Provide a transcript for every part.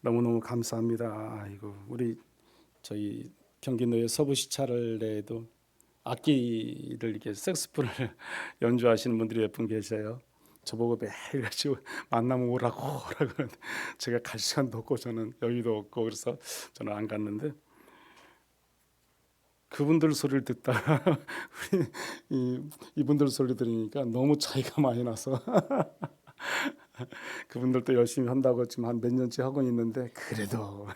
너무너무 감사합니다. 아이고, 저희 경기도의 서부시찰을 내에도 악기를 이렇게 색스폰을 연주하시는 분들이 몇 분 계세요. 저보고 매일 같이 만나면 오라고 그러는데 제가 갈 시간도 없고 저는 여유도 없고 그래서 저는 안 갔는데, 그분들 소리를 듣다가 이분들 소리 들으니까 너무 차이가 많이 나서 그분들도 열심히 한다고 지금 한 몇 년째 하고 있는데, 그래도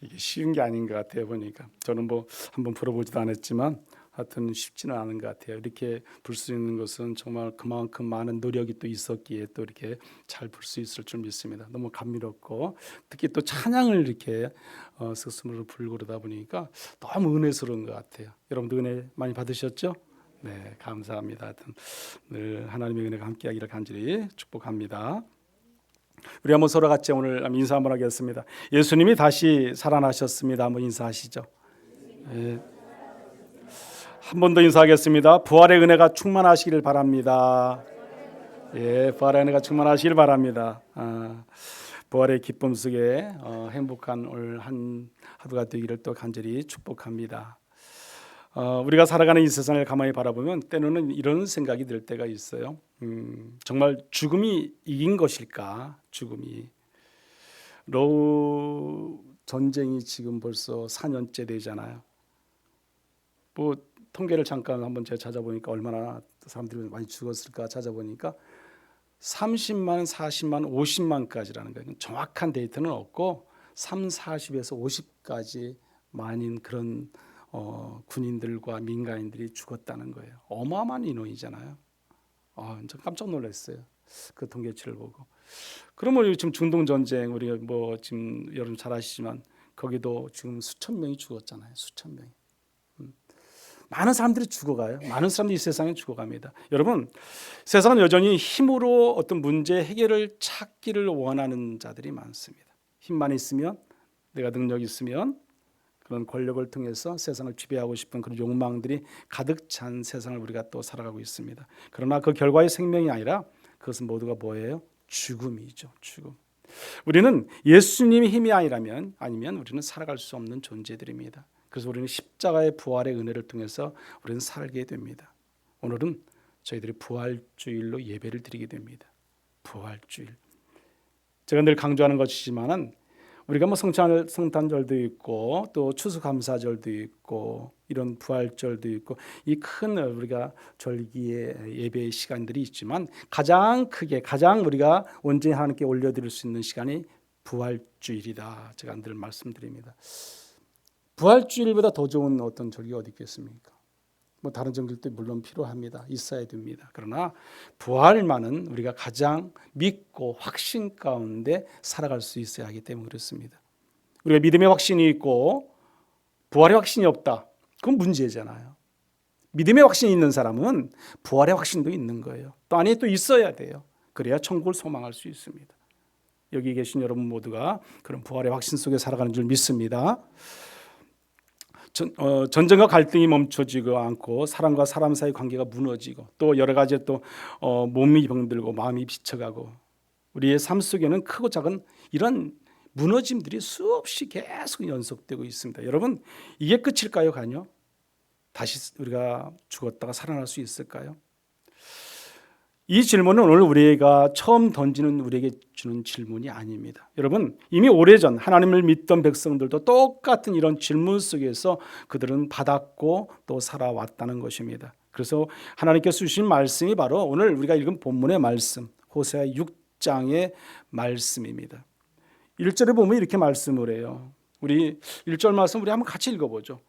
이게 쉬운 게 아닌 것 같아요. 보니까 저는 뭐 한번 불어보지도 않았지만 하여튼 쉽지는 않은 것 같아요. 이렇게 불 수 있는 것은 정말 그만큼 많은 노력이 또 있었기에 또 이렇게 잘 불 수 있을 줄 믿습니다. 너무 감미롭고 특히 또 찬양을 이렇게 스스로 불고 그러다 보니까 너무 은혜스러운 것 같아요. 여러분도 은혜 많이 받으셨죠? 네, 감사합니다. 하여튼 늘 하나님의 은혜가 함께하기를 간절히 축복합니다. 우리 한번 서로 같이 오늘 인사 한번 하겠습니다. 예수님이 다시 살아나셨습니다. 한번 인사하시죠. 네. 한 번 더 인사하겠습니다. 부활의 은혜가 충만하시길 바랍니다. 예, 부활의 은혜가 충만하시길 바랍니다. 부활의 기쁨 속에 행복한 올 한 하루가 되기를 또 간절히 축복합니다. 우리가 살아가는 이 세상을 가만히 바라보면 때로는 이런 생각이 들 때가 있어요. 정말 죽음이 이긴 것일까? 죽음이. 러우 전쟁이 지금 벌써 4년째 되잖아요. 뭐 통계를 잠깐 한번 제가 찾아보니까 얼마나 사람들이 많이 죽었을까 찾아보니까 30만, 40만, 50만까지라는 거예요. 정확한 데이터는 없고 3, 40에서 50까지 많은 그런 군인들과 민간인들이 죽었다는 거예요. 어마어마한 인원이잖아요. 좀 깜짝 놀랐어요. 그 통계치를 보고. 그러면 지금 중동 전쟁 우리 뭐 지금 여러분 잘 아시지만 거기도 지금 수천 명이 죽었잖아요. 수천 명이. 많은 사람들이 죽어가요. 많은 사람들이 이 세상에 죽어갑니다. 여러분, 세상은 여전히 힘으로 어떤 문제 해결을 찾기를 원하는 자들이 많습니다. 힘만 있으면, 내가 능력이 있으면 그런 권력을 통해서 세상을 지배하고 싶은 그런 욕망들이 가득 찬 세상을 우리가 또 살아가고 있습니다. 그러나 그 결과의 생명이 아니라 그것은 모두가 뭐예요? 죽음이죠. 죽음. 우리는 예수님의 힘이 아니면 우리는 살아갈 수 없는 존재들입니다. 그래서 우리는 십자가의 부활의 은혜를 통해서 우리는 살게 됩니다. 오늘은 저희들이 부활주일로 예배를 드리게 됩니다. 부활주일. 제가 늘 강조하는 것이지만은 우리가 뭐 성탄절도 있고 또 추수감사절도 있고 이런 부활절도 있고 이 큰 우리가 절기의 예배의 시간들이 있지만 가장 크게 가장 우리가 온전히 하나님께 올려드릴 수 있는 시간이 부활주일이다. 제가 늘 말씀드립니다. 부활주일보다 더 좋은 어떤 절기가 어디 있겠습니까? 뭐 다른 절기도 물론 필요합니다. 있어야 됩니다. 그러나 부활만은 우리가 가장 믿고 확신 가운데 살아갈 수 있어야 하기 때문에 그렇습니다. 우리가 믿음의 확신이 있고 부활의 확신이 없다. 그건 문제잖아요. 믿음의 확신이 있는 사람은 부활의 확신도 있는 거예요. 또 안에 또 있어야 돼요. 그래야 천국을 소망할 수 있습니다. 여기 계신 여러분 모두가 그런 부활의 확신 속에 살아가는 줄 믿습니다. 전쟁과 갈등이 멈춰지고 않고 사람과 사람 사이 관계가 무너지고 또 여러 가지 또 몸이 병들고 마음이 비쳐가고 우리의 삶 속에는 크고 작은 이런 무너짐들이 수없이 계속 연속되고 있습니다. 여러분, 이게 끝일까요? 가뇨? 다시 우리가 죽었다가 살아날 수 있을까요? 이 질문은 오늘 우리가 처음 던지는 우리에게 주는 질문이 아닙니다. 여러분, 이미 오래전 하나님을 믿던 백성들도 똑같은 이런 질문 속에서 그들은 받았고 또 살아왔다는 것입니다. 그래서 하나님께서 주신 말씀이 바로 오늘 우리가 읽은 본문의 말씀, 호세아 6장의 말씀입니다. 1절에 보면 이렇게 말씀을 해요. 우리 1절 말씀 우리 한번 같이 읽어보죠.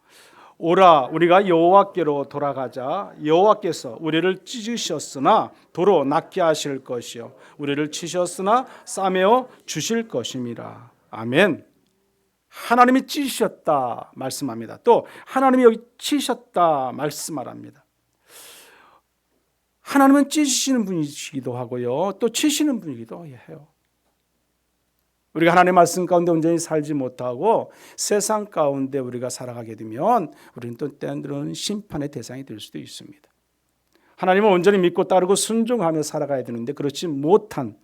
오라 우리가 여호와께로 돌아가자. 여호와께서 우리를 찢으셨으나 도로 낫게 하실 것이요 우리를 치셨으나 싸매어 주실 것임이라. 아멘. 하나님이 찢으셨다 말씀합니다. 또 하나님이 여기 치셨다 말씀하랍니다. 하나님은 찢으시는 분이시기도 하고요 또 치시는 분이기도 해요. 우리가 하나님의 말씀 가운데 온전히 살지 못하고 세상 가운데 우리가 살아가게 되면 우리는 또 때로는 심판의 대상이 될 수도 있습니다. 하나님을 온전히 믿고 따르고 순종하며 살아가야 되는데 그렇지 못한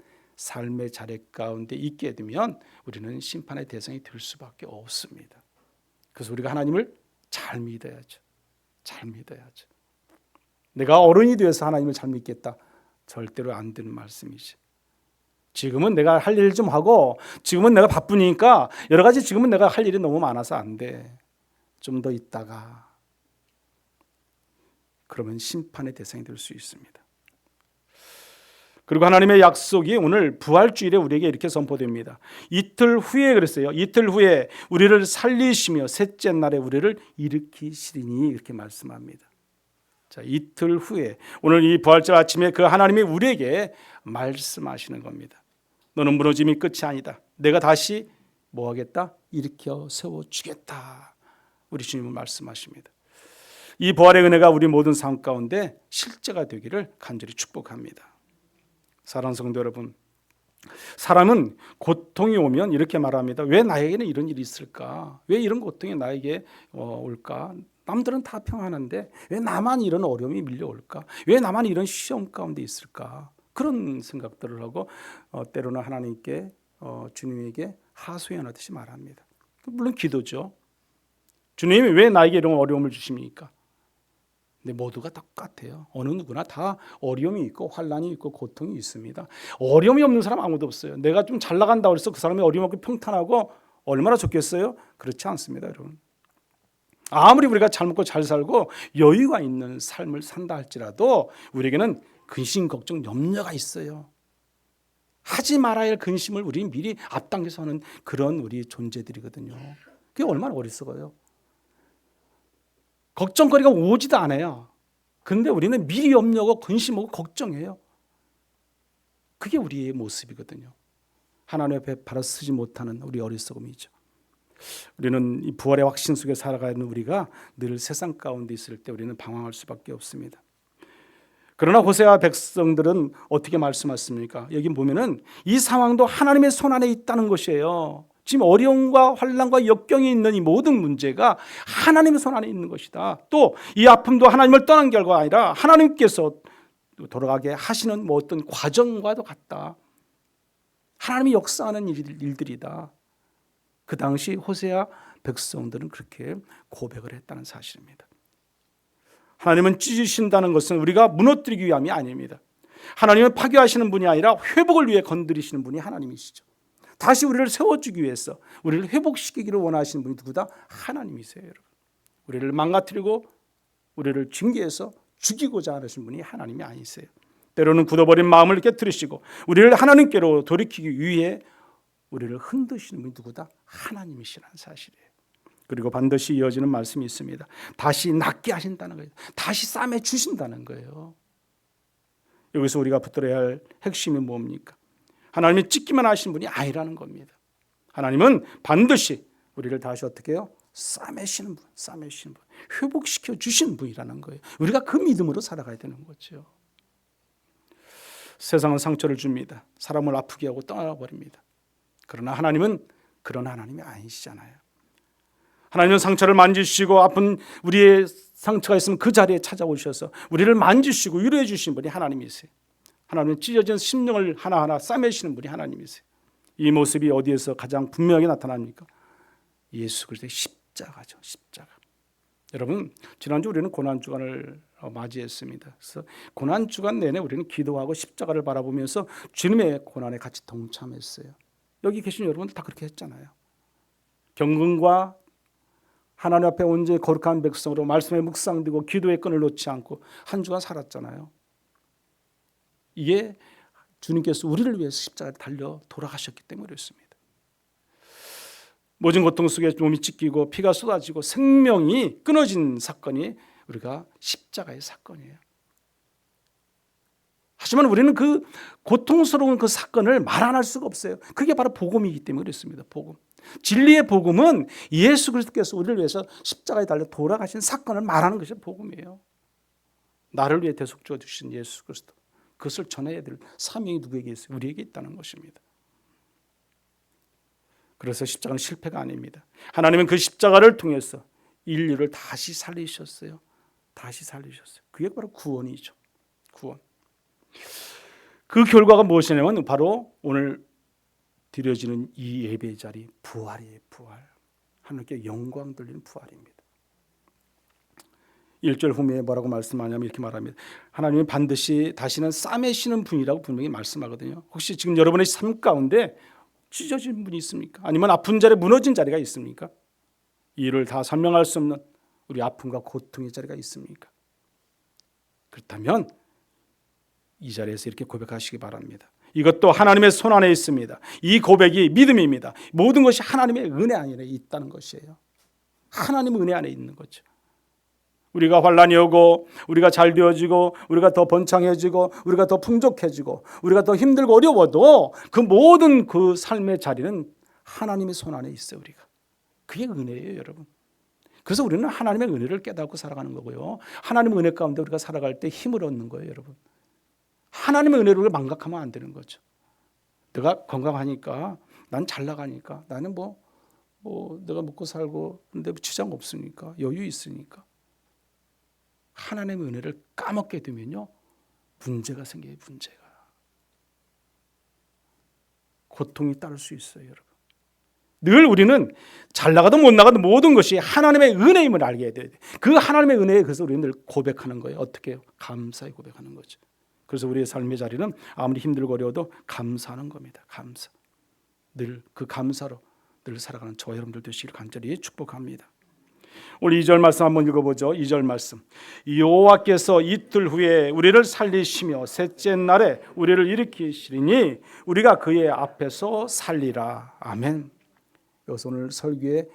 삶의 자리 가운데 있게 되면 우리는 심판의 대상이 될 수밖에 없습니다. 그래서 우리가 하나님을 잘 믿어야죠. 잘 믿어야죠. 내가 어른이 되어서 하나님을 잘 믿겠다. 절대로 안 되는 말씀이지. 지금은 내가 할 일 좀 하고, 지금은 내가 바쁘니까 여러 가지 지금은 내가 할 일이 너무 많아서 안 돼. 좀 더 있다가. 그러면 심판의 대상이 될 수 있습니다. 그리고 하나님의 약속이 오늘 부활주일에 우리에게 이렇게 선포됩니다. 이틀 후에 그랬어요. 이틀 후에 우리를 살리시며 셋째 날에 우리를 일으키시리니 이렇게 말씀합니다. 자, 이틀 후에 오늘 이 부활절 아침에 그 하나님이 우리에게 말씀하시는 겁니다. 너는 무너짐이 끝이 아니다. 내가 다시 뭐 하겠다? 일으켜 세워주겠다. 우리 주님은 말씀하십니다. 이 부활의 은혜가 우리 모든 삶 가운데 실제가 되기를 간절히 축복합니다. 사랑하는 성도 여러분, 사람은 고통이 오면 이렇게 말합니다. 왜 나에게는 이런 일이 있을까? 왜 이런 고통이 나에게 올까? 남들은 다 평안한데 왜 나만 이런 어려움이 밀려올까? 왜 나만 이런 시험 가운데 있을까? 그런 생각들을 하고 때로는 하나님께 주님에게 하소연하듯이 말합니다. 물론 기도죠. 주님이 왜 나에게 이런 어려움을 주십니까? 근데 모두가 똑같아요. 어느 누구나 다 어려움이 있고 환난이 있고 고통이 있습니다. 어려움이 없는 사람 아무도 없어요. 내가 좀 잘 나간다고 해서 그 사람이 어려움 없고 평탄하고 얼마나 좋겠어요? 그렇지 않습니다, 여러분. 아무리 우리가 잘 먹고 잘 살고 여유가 있는 삶을 산다 할지라도 우리에게는 근심, 걱정, 염려가 있어요. 하지 말아야 할 근심을 우리는 미리 앞당겨서 하는 그런 우리 존재들이거든요. 그게 얼마나 어리석어요. 걱정거리가 오지도 않아요. 그런데 우리는 미리 염려하고 근심하고 걱정해요. 그게 우리의 모습이거든요. 하나님 앞에 바로 서지 못하는 우리 어리석음이죠. 우리는 이 부활의 확신 속에 살아가는 우리가 늘 세상 가운데 있을 때 우리는 방황할 수밖에 없습니다. 그러나 호세아 백성들은 어떻게 말씀하십니까? 여기 보면은 이 상황도 하나님의 손 안에 있다는 것이에요. 지금 어려움과 환난과 역경이 있는 이 모든 문제가 하나님의 손 안에 있는 것이다. 또 이 아픔도 하나님을 떠난 결과가 아니라 하나님께서 돌아가게 하시는 뭐 어떤 과정과도 같다. 하나님이 역사하는 일들이다. 그 당시 호세아 백성들은 그렇게 고백을 했다는 사실입니다. 하나님은 찢으신다는 것은 우리가 무너뜨리기 위함이 아닙니다. 하나님은 파괴하시는 분이 아니라 회복을 위해 건드리시는 분이 하나님이시죠. 다시 우리를 세워주기 위해서 우리를 회복시키기를 원하시는 분이 누구다? 하나님이세요, 여러분. 우리를 망가뜨리고 우리를 징계해서 죽이고자 하시는 분이 하나님이 아니세요. 때로는 굳어버린 마음을 깨뜨리시고 우리를 하나님께로 돌이키기 위해 우리를 흔드시는 분이 누구다? 하나님이시라는 사실이에요. 그리고 반드시 이어지는 말씀이 있습니다. 다시 낫게 하신다는 거예요. 다시 싸매 주신다는 거예요. 여기서 우리가 붙들어야 할 핵심이 뭡니까? 하나님이 찢기만 하시는 분이 아니라는 겁니다. 하나님은 반드시 우리를 다시 어떻게 해요? 싸매시는 분, 싸매시는 분, 회복시켜 주시는 분이라는 거예요. 우리가 그 믿음으로 살아가야 되는 거죠. 세상은 상처를 줍니다. 사람을 아프게 하고 떠나버립니다. 그러나 하나님은 그런 하나님이 아니시잖아요. 하나님은 상처를 만지시고 아픈 우리의 상처가 있으면 그 자리에 찾아오셔서 우리를 만지시고 위로해 주신 분이 하나님이세요. 하나님은 찢어진 심령을 하나하나 싸매시는 분이 하나님이세요. 이 모습이 어디에서 가장 분명하게 나타납니까? 예수 그리스도의 십자가죠. 십자가. 여러분, 지난주 우리는 고난주간을 맞이했습니다. 그래서 고난주간 내내 우리는 기도하고 십자가를 바라보면서 주님의 고난에 같이 동참했어요. 여기 계신 여러분들 다 그렇게 했잖아요. 경건과 하나님 앞에 온전히 거룩한 백성으로 말씀에 묵상되고 기도의 끈을 놓지 않고 한 주간 살았잖아요. 이게 주님께서 우리를 위해서 십자가에 달려 돌아가셨기 때문에 그렇습니다. 모진 고통 속에 몸이 찢기고 피가 쏟아지고 생명이 끊어진 사건이 우리가 십자가의 사건이에요. 하지만 우리는 그 고통스러운 그 사건을 말 안 할 수가 없어요. 그게 바로 복음이기 때문에 그렇습니다. 복음. 진리의 복음은 예수 그리스도께서 우리를 위해서 십자가에 달려 돌아가신 사건을 말하는 것이 복음이에요. 나를 위해 대속주어 주신 예수 그리스도. 그것을 전해야 될 사명이 누구에게 있어요? 우리에게 있다는 것입니다. 그래서 십자가는 실패가 아닙니다. 하나님은 그 십자가를 통해서 인류를 다시 살리셨어요. 다시 살리셨어요. 그게 바로 구원이죠. 구원. 그 결과가 무엇이냐면 바로 오늘 드려지는 이 예배 자리, 부활이에요. 부활. 하나님께 영광 돌리는 부활입니다. 1절 후미에 뭐라고 말씀하냐면 이렇게 말합니다. 하나님은 반드시 다시는 싸매시는 분이라고 분명히 말씀하거든요. 혹시 지금 여러분의 삶 가운데 찢어진 분이 있습니까? 아니면 아픈 자리에 무너진 자리가 있습니까? 이를 다 설명할 수 없는 우리 아픔과 고통의 자리가 있습니까? 그렇다면 이 자리에서 이렇게 고백하시기 바랍니다. 이것도 하나님의 손 안에 있습니다. 이 고백이 믿음입니다. 모든 것이 하나님의 은혜 안에 있다는 것이에요. 하나님의 은혜 안에 있는 거죠. 우리가 환난이 오고 우리가 잘 되어지고 우리가 더 번창해지고 우리가 더 풍족해지고 우리가 더 힘들고 어려워도 그 모든 그 삶의 자리는 하나님의 손 안에 있어요. 우리가. 그게 은혜예요, 여러분. 그래서 우리는 하나님의 은혜를 깨닫고 살아가는 거고요. 하나님의 은혜 가운데 우리가 살아갈 때 힘을 얻는 거예요, 여러분. 하나님의 은혜를 망각하면 안 되는 거죠. 내가 건강하니까, 난 잘 나가니까, 나는 뭐 내가 먹고 살고 근데 지장 없으니까, 여유 있으니까. 하나님의 은혜를 까먹게 되면요, 문제가 생겨요. 문제가. 고통이 따를 수 있어요, 여러분. 늘 우리는 잘 나가도 못 나가도 모든 것이 하나님의 은혜임을 알게 돼야 돼요. 그 하나님의 은혜에 그래서 우리는 늘 고백하는 거예요. 어떻게 해요? 감사히 고백하는 거죠. 그래서 우리의 삶의 자리는 아무리 힘들고 어려워도 감사하는 겁니다. 감사. 늘 그 감사로 늘 살아가는 저와 여러분들 되시기를 간절히 축복합니다. 오늘 2절 말씀 한번 읽어보죠. 2절 말씀. 여호와께서 이틀 후에 우리를 살리시며 셋째 날에 우리를 일으키시리니 우리가 그의 앞에서 살리라. 아멘. 여기서 오늘 설교의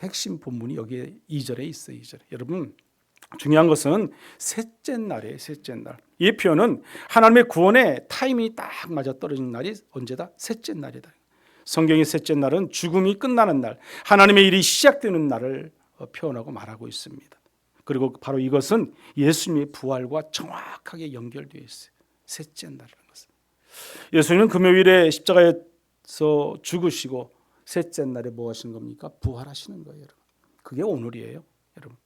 핵심 본문이 여기에 2절에 있어요. 2절에. 여러분, 중요한 것은 셋째 날이에요. 셋째 날. 이 표현은 하나님의 구원의 타이밍이 딱 맞아 떨어진 날이 언제다? 셋째 날이다. 성경의 셋째 날은 죽음이 끝나는 날, 하나님의 일이 시작되는 날을 표현하고 말하고 있습니다. 그리고 바로 이것은 예수님의 부활과 정확하게 연결되어 있어요. 셋째 날이라는 것은. 예수님은 금요일에 십자가에서 죽으시고 셋째 날에 뭐 하시는 겁니까? 부활하시는 거예요, 여러분. 그게 오늘이에요, 여러분.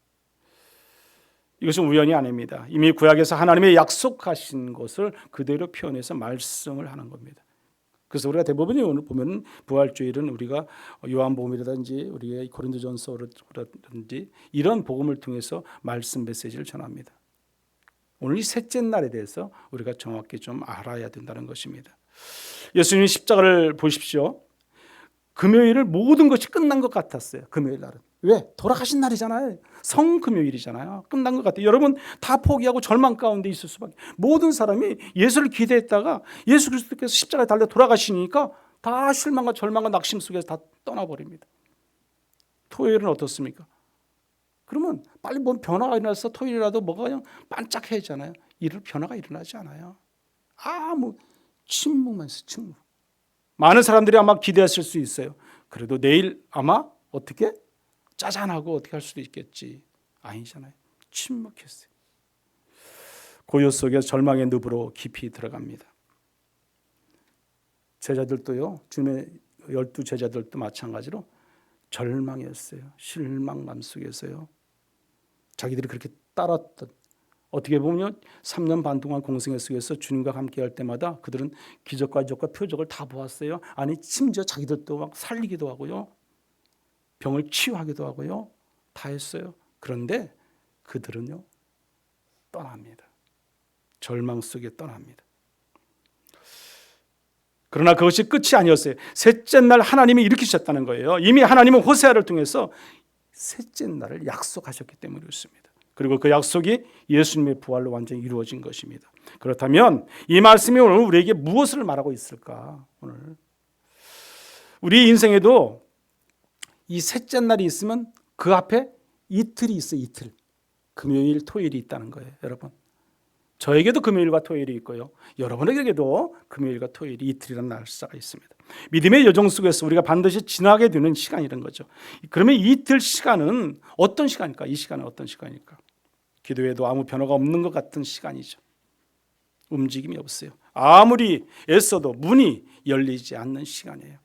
이것은 우연이 아닙니다. 이미 구약에서 하나님의 약속하신 것을 그대로 표현해서 말씀을 하는 겁니다. 그래서 우리가 대부분이 오늘 보면 부활주일은 우리가 요한복음이라든지 우리의 고린도전서라든지 이런 복음을 통해서 말씀 메시지를 전합니다. 오늘 이 셋째 날에 대해서 우리가 정확히 좀 알아야 된다는 것입니다. 예수님 십자가를 보십시오. 금요일을 모든 것이 끝난 것 같았어요. 금요일 날은. 왜? 돌아가신 날이잖아요. 성금요일이잖아요. 끝난 것 같아요. 여러분 다 포기하고 절망 가운데 있을 수밖에. 모든 사람이 예수를 기대했다가 예수 그리스도께서 십자가에 달려 돌아가시니까 다 실망과 절망과 낙심 속에서 다 떠나버립니다. 토요일은 어떻습니까? 그러면 빨리 뭔 변화가 일어나서 토요일이라도 뭐가 그냥 반짝해지잖아요. 이럴 변화가 일어나지 않아요. 아무 침묵만 있어요. 침묵. 많은 사람들이 아마 기대했을 수 있어요. 그래도 내일 아마 어떻게 짜잔하고 어떻게 할 수도 있겠지. 아니잖아요. 침묵했어요. 고요 속에 절망의 늪으로 깊이 들어갑니다. 제자들도요. 주님의 12 제자들도 마찬가지로 절망했어요. 실망감 속에서요. 자기들이 그렇게 따랐던, 어떻게 보면 3년 반 동안 공생애 속에서 주님과 함께 할 때마다 그들은 기적과 이적과 표적을 다 보았어요. 아니 심지어 자기들도 막 살리기도 하고요. 병을 치유하기도 하고요. 다 했어요. 그런데 그들은요. 떠납니다. 절망 속에 떠납니다. 그러나 그것이 끝이 아니었어요. 셋째 날 하나님이 일으키셨다는 거예요. 이미 하나님은 호세아를 통해서 셋째 날을 약속하셨기 때문에 그렇습니다. 그리고 그 약속이 예수님의 부활로 완전히 이루어진 것입니다. 그렇다면 이 말씀이 오늘 우리에게 무엇을 말하고 있을까? 오늘 우리 인생에도 이 셋째 날이 있으면 그 앞에 이틀이 있어요. 이틀. 금요일, 토요일이 있다는 거예요. 여러분. 저에게도 금요일과 토요일이 있고요. 여러분에게도 금요일과 토요일이 이틀이라는 날짜가 있습니다. 믿음의 여정 속에서 우리가 반드시 지나게 되는 시간이라는 거죠. 그러면 이틀 시간은 어떤 시간일까? 이 시간은 어떤 시간일까? 기도에도 아무 변화가 없는 것 같은 시간이죠. 움직임이 없어요. 아무리 애써도 문이 열리지 않는 시간이에요.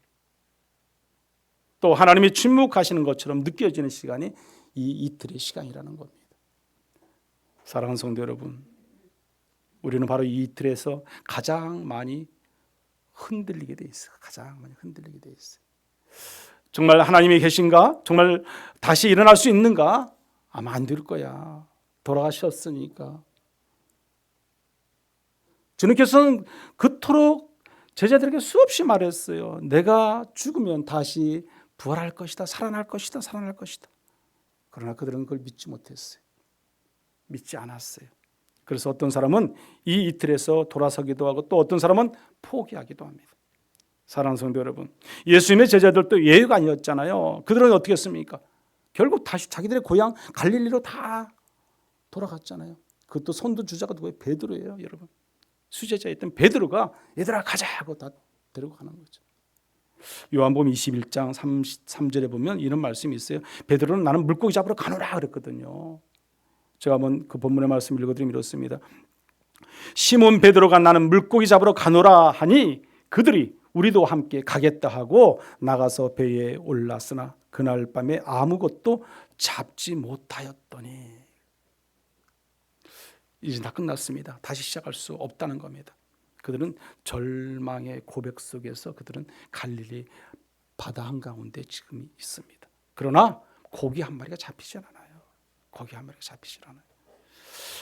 또 하나님이 침묵하시는 것처럼 느껴지는 시간이 이 이틀의 시간이라는 겁니다. 사랑하는 성도 여러분, 우리는 바로 이 이틀에서 가장 많이 흔들리게 돼 있어요. 가장 많이 흔들리게 돼 있어요. 정말 하나님이 계신가? 정말 다시 일어날 수 있는가? 아마 안 될 거야. 돌아가셨으니까. 주님께서는 그토록 제자들에게 수없이 말했어요. 내가 죽으면 다시 부활할 것이다. 살아날 것이다. 살아날 것이다. 그러나 그들은 그걸 믿지 못했어요. 믿지 않았어요. 그래서 어떤 사람은 이 이틀에서 돌아서기도 하고 또 어떤 사람은 포기하기도 합니다. 사랑하는 성도 여러분, 예수님의 제자들도 예외가 아니었잖아요. 그들은 어떻게 했습니까? 결국 다시 자기들의 고향 갈릴리로 다 돌아갔잖아요. 그것도 선두주자가 누구예요? 베드로예요, 여러분. 수제자였던 베드로가 얘들아 가자 하고 다 데리고 가는 거죠. 요한복음 21장 33절에 보면 이런 말씀이 있어요. 베드로는 나는 물고기 잡으러 가노라 그랬거든요. 제가 한번 그 본문의 말씀 읽어드리면 이렇습니다. 시몬 베드로가 나는 물고기 잡으러 가노라 하니 그들이 우리도 함께 가겠다 하고 나가서 배에 올랐으나 그날 밤에 아무것도 잡지 못하였더니 이제 다 끝났습니다. 다시 시작할 수 없다는 겁니다. 그들은 절망의 고백 속에서 그들은 갈릴리 바다 한가운데 지금 있습니다. 그러나 고기 한 마리가 잡히지 않아요. 고기 한 마리가 잡히지 않아요.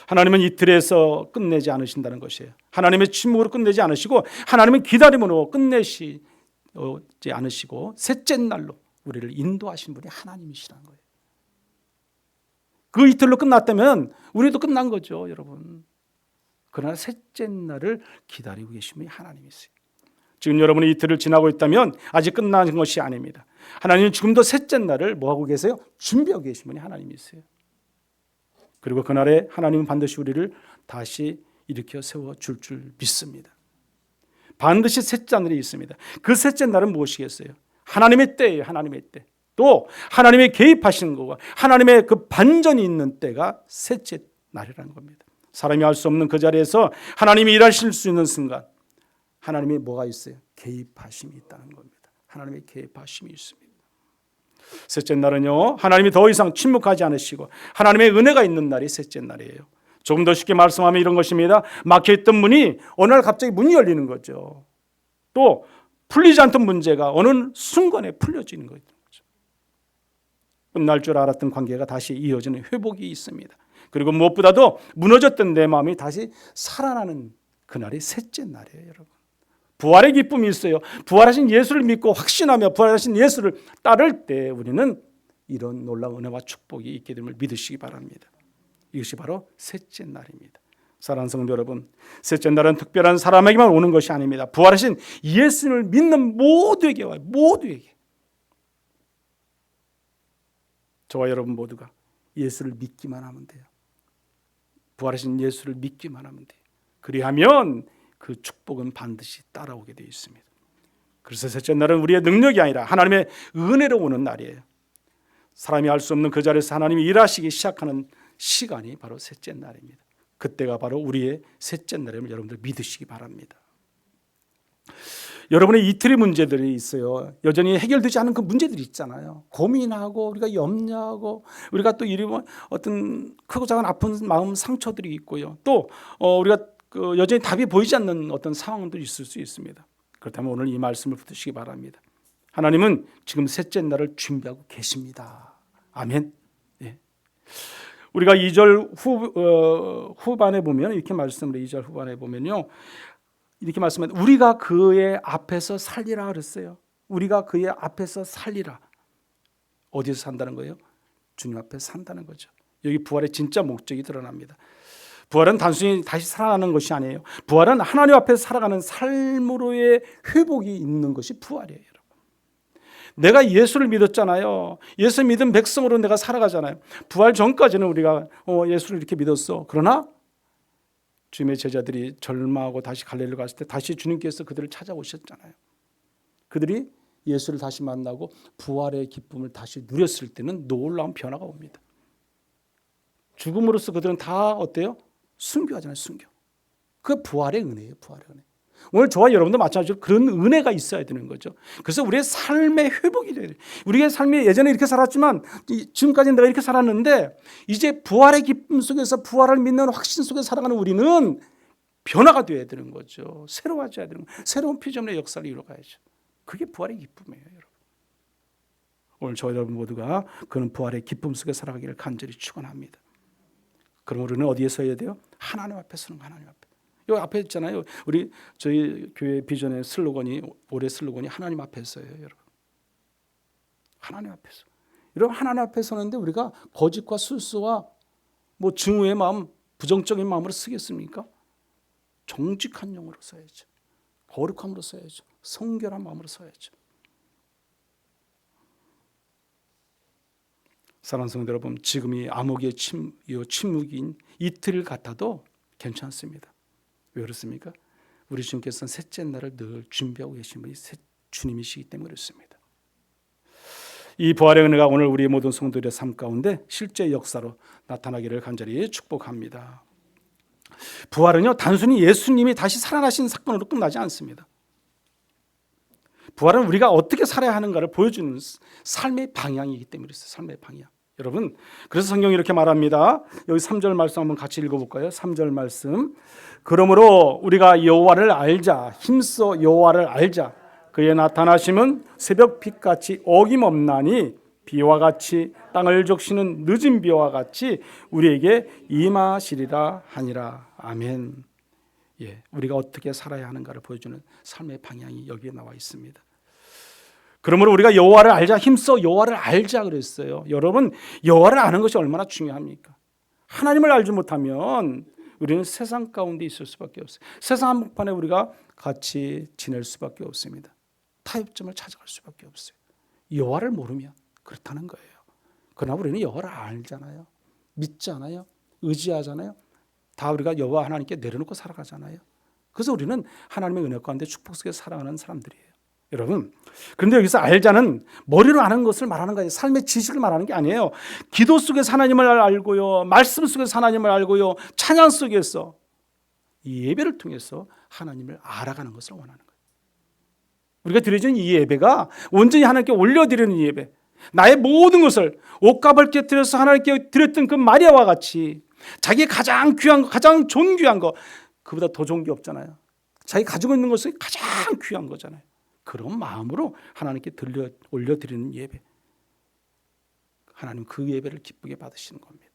하나님은 이틀에서 끝내지 않으신다는 것이에요. 하나님의 침묵으로 끝내지 않으시고 하나님은 기다림으로 끝내지 않으시고 셋째 날로 우리를 인도하신 분이 하나님이시라는 거예요. 그 이틀로 끝났다면 우리도 끝난 거죠, 여러분. 그러나 셋째 날을 기다리고 계신 분이 하나님이세요. 지금 여러분이 이틀을 지나고 있다면 아직 끝난 것이 아닙니다. 하나님은 지금도 셋째 날을 뭐하고 계세요? 준비하고 계신 분이 하나님이세요. 그리고 그날에 하나님은 반드시 우리를 다시 일으켜 세워줄 줄 믿습니다. 반드시 셋째 날이 있습니다. 그 셋째 날은 무엇이겠어요? 하나님의 때예요. 하나님의 때. 또 하나님의 개입하시는 것과 하나님의 그 반전이 있는 때가 셋째 날이라는 겁니다. 사람이 할 수 없는 그 자리에서 하나님이 일하실 수 있는 순간 하나님이 뭐가 있어요? 개입하심이 있다는 겁니다. 하나님의 개입하심이 있습니다. 셋째 날은요, 하나님이 더 이상 침묵하지 않으시고 하나님의 은혜가 있는 날이 셋째 날이에요. 조금 더 쉽게 말씀하면 이런 것입니다. 막혀있던 문이 어느 날 갑자기 문이 열리는 거죠. 또 풀리지 않던 문제가 어느 순간에 풀려지는 거죠. 끝날 줄 알았던 관계가 다시 이어지는 회복이 있습니다. 그리고 무엇보다도 무너졌던 내 마음이 다시 살아나는 그날이 셋째 날이에요, 여러분. 부활의 기쁨이 있어요. 부활하신 예수를 믿고 확신하며 부활하신 예수를 따를 때 우리는 이런 놀라운 은혜와 축복이 있게 됨을 믿으시기 바랍니다. 이것이 바로 셋째 날입니다. 사랑하는 성도 여러분, 셋째 날은 특별한 사람에게만 오는 것이 아닙니다. 부활하신 예수를 믿는 모두에게 와요. 모두에게. 저와 여러분 모두가 예수를 믿기만 하면 돼요. 부활하신 예수를 믿기만 하면 돼요. 그리하면 그 축복은 반드시 따라오게 되어 있습니다. 그래서 셋째 날은 우리의 능력이 아니라 하나님의 은혜로 오는 날이에요. 사람이 할 수 없는 그 자리에서 하나님이 일하시기 시작하는 시간이 바로 셋째 날입니다. 그때가 바로 우리의 셋째 날임을 여러분들 믿으시기 바랍니다. 여러분의 이틀의 문제들이 있어요. 여전히 해결되지 않은 그 문제들이 있잖아요. 고민하고 우리가 염려하고 우리가 또 이러면 어떤 크고 작은 아픈 마음 상처들이 있고요. 또 우리가 여전히 답이 보이지 않는 어떤 상황들이 있을 수 있습니다. 그렇다면 오늘 이 말씀을 붙드시기 바랍니다. 하나님은 지금 셋째 날을 준비하고 계십니다. 아멘. 예. 우리가 2절 후반에 보면 이렇게 말씀을 2절 후반에 보면요. 이렇게 말씀합니다. 우리가 그의 앞에서 살리라 그랬어요. 우리가 그의 앞에서 살리라. 어디서 산다는 거예요? 주님 앞에 산다는 거죠. 여기 부활의 진짜 목적이 드러납니다. 부활은 단순히 다시 살아나는 것이 아니에요. 부활은 하나님 앞에서 살아가는 삶으로의 회복이 있는 것이 부활이에요. 여러분. 내가 예수를 믿었잖아요. 예수 믿은 백성으로 내가 살아가잖아요. 부활 전까지는 우리가 예수를 이렇게 믿었어. 그러나 주님의 제자들이 절망하고 다시 갈릴리로 갔을 때 다시 주님께서 그들을 찾아오셨잖아요. 그들이 예수를 다시 만나고 부활의 기쁨을 다시 누렸을 때는 놀라운 변화가 옵니다. 죽음으로써 그들은 다 어때요? 순교하잖아요. 순교. 그게 부활의 은혜예요. 부활의 은혜. 오늘 저와 여러분도 마찬가지로 그런 은혜가 있어야 되는 거죠. 그래서 우리의 삶의 회복이 돼야 돼요. 우리의 삶이 예전에 이렇게 살았지만 지금까지 내가 이렇게 살았는데 이제 부활의 기쁨 속에서 부활을 믿는 확신 속에 살아가는 우리는 변화가 되어야 되는 거죠. 새로워져야 되는 거예요. 새로운 피조물의 역사를 이루어가야죠. 그게 부활의 기쁨이에요, 여러분. 오늘 저희 여러분 모두가 그런 부활의 기쁨 속에 살아가기를 간절히 축원합니다. 그럼 우리는 어디에 서야 돼요? 하나님 앞에 서는 거, 하나님 앞에. 여기 앞에 있잖아요. 우리 저희 교회 비전의 슬로건이, 올해 슬로건이 하나님 앞에 서예요, 여러분. 하나님 앞에서. 여러분, 하나님 앞에 서는데 우리가 거짓과 술수와 뭐 증오의 마음, 부정적인 마음으로 쓰겠습니까? 정직한 영으로 써야죠. 거룩함으로 써야죠. 성결한 마음으로 써야죠. 사랑하는 성도 여러분, 지금이 암흑의 침묵인 이틀 같아도 괜찮습니다. 왜 그렇습니까? 우리 주님께서는 셋째 날을 늘 준비하고 계신 분이 주님이시기 때문에 그렇습니다. 이 부활의 은혜가 오늘 우리 모든 성도들의 삶 가운데 실제 역사로 나타나기를 간절히 축복합니다. 부활은요, 단순히 예수님이 다시 살아나신 사건으로 끝나지 않습니다. 부활은 우리가 어떻게 살아야 하는가를 보여주는 삶의 방향이기 때문에 그랬어요. 삶의 방향. 여러분, 그래서 성경이 이렇게 말합니다. 여기 3절 말씀 한번 같이 읽어볼까요? 3절 말씀. 그러므로 우리가 여호와를 알자, 힘써 여호와를 알자. 그의 나타나심은 새벽빛같이 어김없나니 비와 같이 땅을 적시는 늦은 비와 같이 우리에게 임하시리라 하니라. 아멘. 예, 우리가 어떻게 살아야 하는가를 보여주는 삶의 방향이 여기에 나와 있습니다. 그러므로 우리가 여호와를 알자, 힘써 여호와를 알자 그랬어요. 여러분, 여호와를 아는 것이 얼마나 중요합니까? 하나님을 알지 못하면 우리는 세상 가운데 있을 수밖에 없어요. 세상 한복판에 우리가 같이 지낼 수밖에 없습니다. 타협점을 찾아갈 수밖에 없어요. 여호와를 모르면 그렇다는 거예요. 그러나 우리는 여호와를 알잖아요. 믿잖아요. 의지하잖아요. 다 우리가 여호와 하나님께 내려놓고 살아가잖아요. 그래서 우리는 하나님의 은혜 가운데 축복 속에 살아가는 사람들이에요. 여러분, 그런데 여기서 알자는 머리로 아는 것을 말하는 거예요. 삶의 지식을 말하는 게 아니에요. 기도 속에서 하나님을 알고요, 말씀 속에서 하나님을 알고요, 찬양 속에서 이 예배를 통해서 하나님을 알아가는 것을 원하는 거예요. 우리가 드려진 이 예배가 온전히 하나님께 올려드리는 예배, 나의 모든 것을 옷값을 깨뜨려서 하나님께 드렸던 그 마리아와 같이 자기의 가장 귀한 거, 가장 존귀한 거, 그보다 더 좋은 게 없잖아요. 자기 가지고 있는 것이 가장 귀한 거잖아요. 그런 마음으로 하나님께 올려드리는 예배, 하나님 그 예배를 기쁘게 받으시는 겁니다.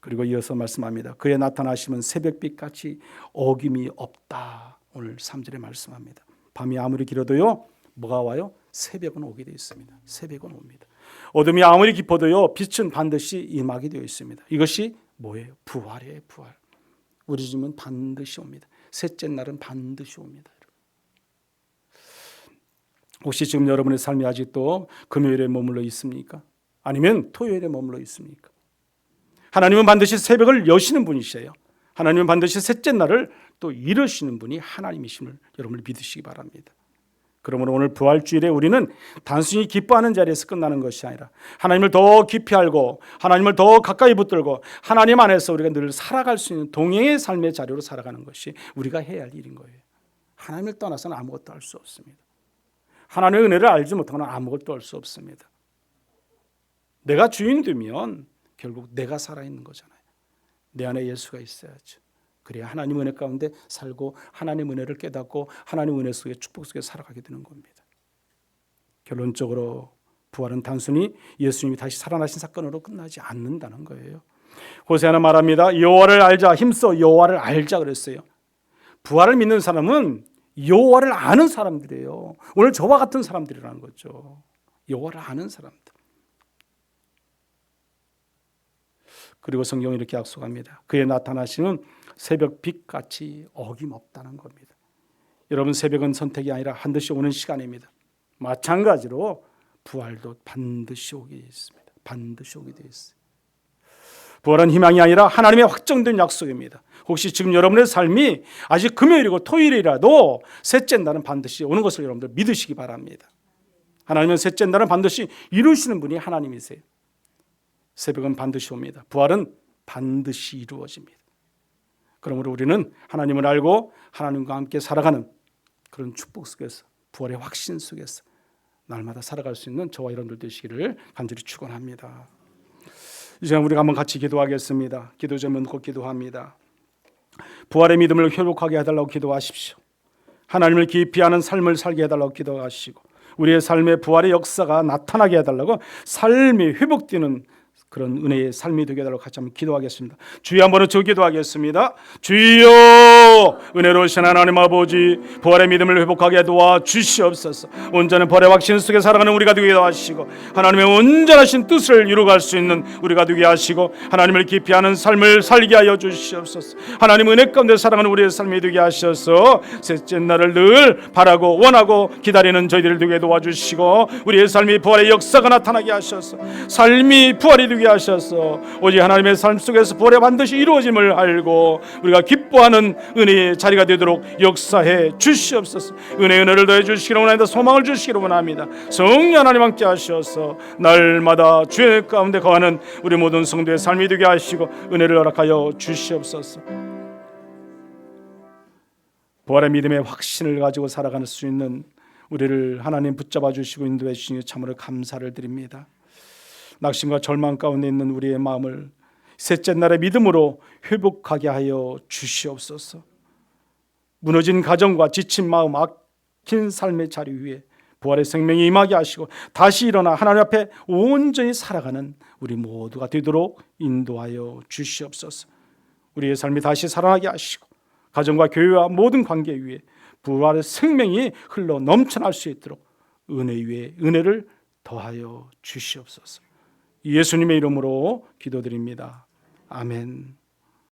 그리고 이어서 말씀합니다. 그의 나타나심은 새벽빛같이 어김이 없다. 오늘 3절에 말씀합니다. 밤이 아무리 길어도요, 뭐가 와요? 새벽은 오게 되어 있습니다. 새벽은 옵니다. 어둠이 아무리 깊어도요, 빛은 반드시 임하게 되어 있습니다. 이것이 뭐예요? 부활이에요, 부활. 우리 주님은 반드시 옵니다. 셋째 날은 반드시 옵니다. 혹시 지금 여러분의 삶이 아직도 금요일에 머물러 있습니까? 아니면 토요일에 머물러 있습니까? 하나님은 반드시 새벽을 여시는 분이세요. 하나님은 반드시 셋째 날을 또 이루시는 분이 하나님이심을 여러분을 믿으시기 바랍니다. 그러므로 오늘 부활주일에 우리는 단순히 기뻐하는 자리에서 끝나는 것이 아니라 하나님을 더 깊이 알고 하나님을 더 가까이 붙들고 하나님 안에서 우리가 늘 살아갈 수 있는 동행의 삶의 자리로 살아가는 것이 우리가 해야 할 일인 거예요. 하나님을 떠나서는 아무것도 할 수 없습니다. 하나님의 은혜를 알지 못하고는 아무것도 할 수 없습니다. 내가 주인 되면 결국 내가 살아있는 거잖아요. 내 안에 예수가 있어야죠. 그래야 하나님 은혜 가운데 살고 하나님 은혜를 깨닫고 하나님 은혜 속에 축복 속에 살아가게 되는 겁니다. 결론적으로 부활은 단순히 예수님이 다시 살아나신 사건으로 끝나지 않는다는 거예요. 호세아는 말합니다. 여호와를 알자, 힘써 여호와를 알자 그랬어요. 부활을 믿는 사람은 여호와를 아는 사람들이에요. 오늘 저와 같은 사람들이라는 거죠. 여호와를 아는 사람들. 그리고 성경이 이렇게 약속합니다. 그의 나타나시는 새벽 빛같이 어김없다는 겁니다. 여러분, 새벽은 선택이 아니라 반드시 오는 시간입니다. 마찬가지로 부활도 반드시 오게 되어 있습니다. 반드시 오게 되어 있어요. 부활은 희망이 아니라 하나님의 확정된 약속입니다. 혹시 지금 여러분의 삶이 아직 금요일이고 토요일이라도 셋째 날은 반드시 오는 것을 여러분들 믿으시기 바랍니다. 하나님은 셋째 날은 반드시 이루시는 분이 하나님이세요. 새벽은 반드시 옵니다. 부활은 반드시 이루어집니다. 그러므로 우리는 하나님을 알고 하나님과 함께 살아가는 그런 축복 속에서, 부활의 확신 속에서 날마다 살아갈 수 있는 저와 여러분들 되시기를 간절히 축원합니다. 이 시간 우리가 한번 같이 기도하겠습니다. 기도 제목은 곧 기도합니다. 부활의 믿음을 회복하게 해달라고 기도하십시오. 하나님을 깊이 아는 삶을 살게 해달라고 기도하시고 우리의 삶의 부활의 역사가 나타나게 해달라고 삶이 회복되는 그런 은혜의 삶이 되게 해달라고 같이 한번 기도하겠습니다. 주여 한번 저 기도하겠습니다. 주여 은혜로우신 하나님 아버지, 부활의 믿음을 회복하게 도와주시옵소서. 온전한 부활의 확신 속에 살아가는 우리가 되게 하시고 하나님의 온전하신 뜻을 이루어갈 수 있는 우리가 되게 하시고 하나님을 깊이 아는 삶을 살게 하여 주시옵소서. 하나님 은혜 가운데 살아가는 우리의 삶이 되게 하셔서 셋째 날을 늘 바라고 원하고 기다리는 저희들을 되게 도와주시고 우리의 삶이 부활의 역사가 나타나게 하셔서 삶이 부활이 되게 하셔서 오직 하나님의 삶 속에서 부활이 반드시 이루어짐을 알고 우리가 기뻐하는 은혜의 자리가 되도록 역사해 주시옵소서. 은혜를 더해 주시기를 원합니다. 소망을 주시기를 원합니다. 성령 하나님 함께 하셔서 날마다 주의 가운데 거하는 우리 모든 성도의 삶이 되게 하시고 은혜를 허락하여 주시옵소서. 부활의 믿음의 확신을 가지고 살아갈 수 있는 우리를 하나님 붙잡아 주시고 인도해 주시니 참으로 감사를 드립니다. 낙심과 절망 가운데 있는 우리의 마음을 셋째 날의 믿음으로 회복하게 하여 주시옵소서. 무너진 가정과 지친 마음, 막힌 삶의 자리 위에 부활의 생명이 임하게 하시고 다시 일어나 하나님 앞에 온전히 살아가는 우리 모두가 되도록 인도하여 주시옵소서. 우리의 삶이 다시 살아나게 하시고 가정과 교회와 모든 관계 위에 부활의 생명이 흘러 넘쳐날 수 있도록 은혜 위에 은혜를 더하여 주시옵소서. 예수님의 이름으로 기도드립니다. 아멘.